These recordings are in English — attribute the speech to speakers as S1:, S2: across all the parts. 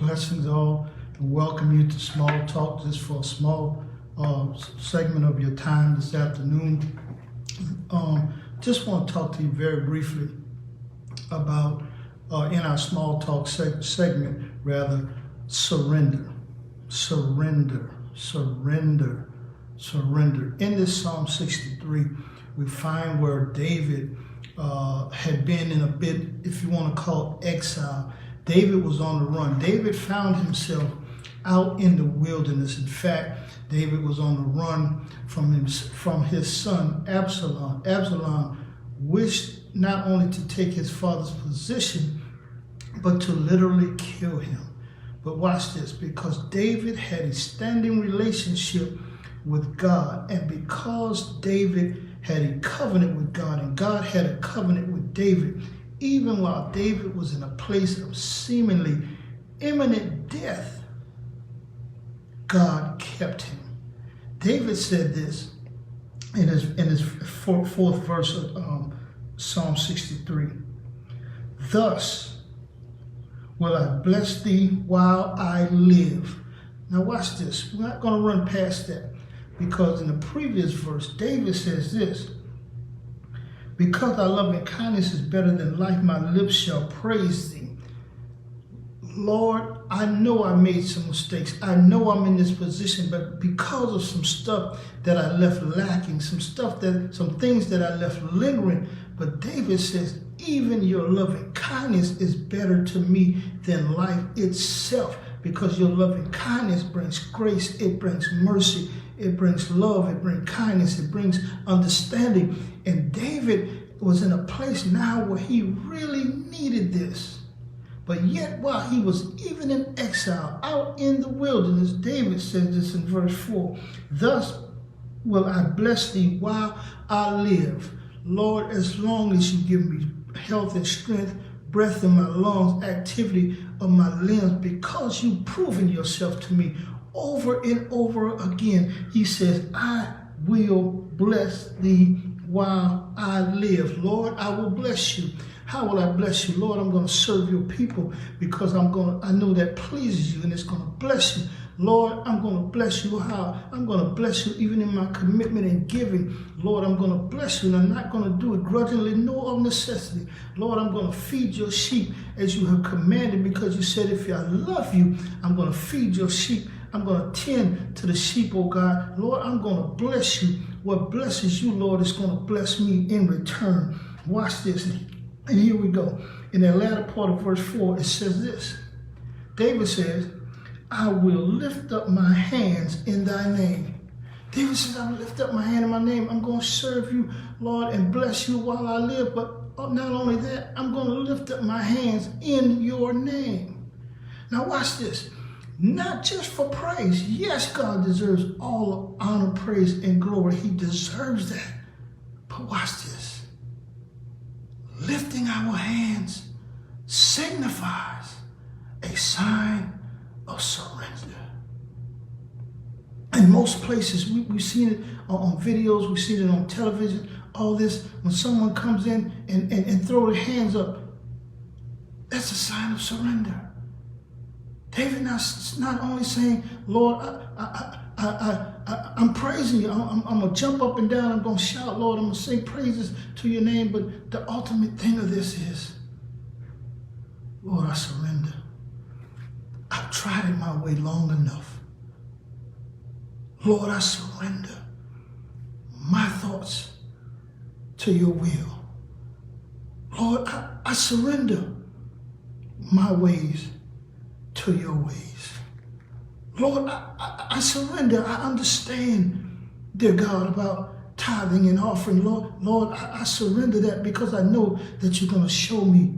S1: Blessings all, and welcome you to Small Talk, just for a small segment of your time this afternoon. Just want to talk to you very briefly about, in our Small Talk segment, rather, surrender. Surrender, surrender, surrender. In this Psalm 63, we find where David had been in a bit, if you want to call it, exile. David was on the run. David found himself out in the wilderness. In fact, David was on the run from his son Absalom. Absalom wished not only to take his father's position, but to literally kill him. But watch this, because David had a standing relationship with God, and because David had a covenant with God, and God had a covenant with David, even while David was in a place of seemingly imminent death, God kept him. David said this in his fourth verse of Psalm 63. Thus will I bless thee while I live. Now watch this. We're not going to run past that, because in the previous verse, David says this: because thy loving kindness is better than life, my lips shall praise thee. Lord, I know I made some mistakes. I know I'm in this position, but because of some stuff that I left lacking, some things that I left lingering. But David says, even your loving kindness is better to me than life itself, because your loving kindness brings grace, it brings mercy, it brings love, it brings kindness, it brings understanding. And David was in a place now where he really needed this. But yet, while he was even in exile, out in the wilderness, David says this in verse 4, thus will I bless thee while I live. Lord, as long as you give me health and strength, breath in my lungs, activity of my limbs, because you've proven yourself to me over and over again. He says, I will bless thee while I live. Lord, I will bless you. How will I bless you? Lord, I'm going to serve your people, because I know that pleases you, and it's going to bless you. Lord, I'm going to bless you. How? I'm going to bless you even in my commitment and giving. Lord, I'm going to bless you, and I'm not going to do it grudgingly nor of necessity. Lord, I'm going to feed your sheep as you have commanded, because you said, if I love you, I'm going to feed your sheep. I'm going to tend to the sheep, oh God. Lord, I'm going to bless you. What blesses you, Lord, is going to bless me in return. Watch this. And here we go. In the latter part of verse 4, it says this. David says, I will lift up my hands in thy name. David says, I will lift up my hand in my name. I'm going to serve you, Lord, and bless you while I live. But not only that, I'm going to lift up my hands in your name. Now watch this. Not just for praise. Yes, God deserves all honor, praise, and glory. He deserves that. But watch this. Lifting our hands signifies a sign of surrender. In most places, we've seen it on videos, we've seen it on television, all this, when someone comes in and throw their hands up, that's a sign of surrender. David not only saying, Lord, I'm praising you. I'm going to jump up and down. I'm going to shout, Lord. I'm going to sing praises to your name. But the ultimate thing of this is, Lord, I surrender. I've tried it my way long enough. Lord, I surrender my thoughts to your will. Lord, I surrender my ways to your ways. Lord, I surrender. I understand, dear God, about tithing and offering. Lord, I surrender that, because I know that you're going to show me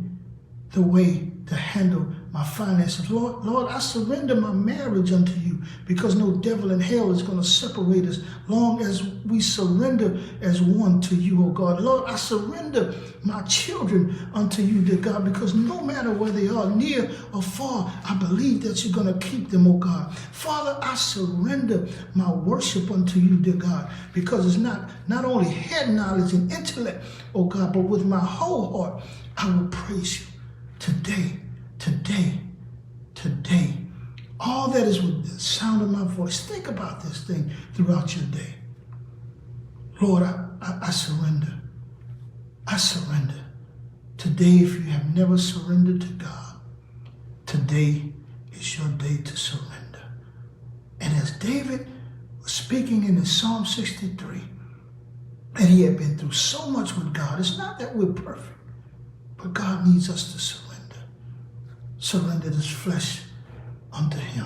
S1: the way to handle my finances. Lord, I surrender my marriage unto you, because no devil in hell is going to separate us long as we surrender as one to you, oh God. Lord, I surrender my children unto you, dear God, because no matter where they are, near or far, I believe that you're going to keep them, oh God. Father, I surrender my worship unto you, dear God, because it's not only head knowledge and intellect, oh God, but with my whole heart, I will praise you today, today, all that is with the sound of my voice, think about this thing throughout your day. Lord, I surrender. I surrender. Today, if you have never surrendered to God, today is your day to surrender. And as David was speaking in his Psalm 63, and he had been through so much with God, it's not that we're perfect, but God needs us to surrender. Surrender this flesh unto him.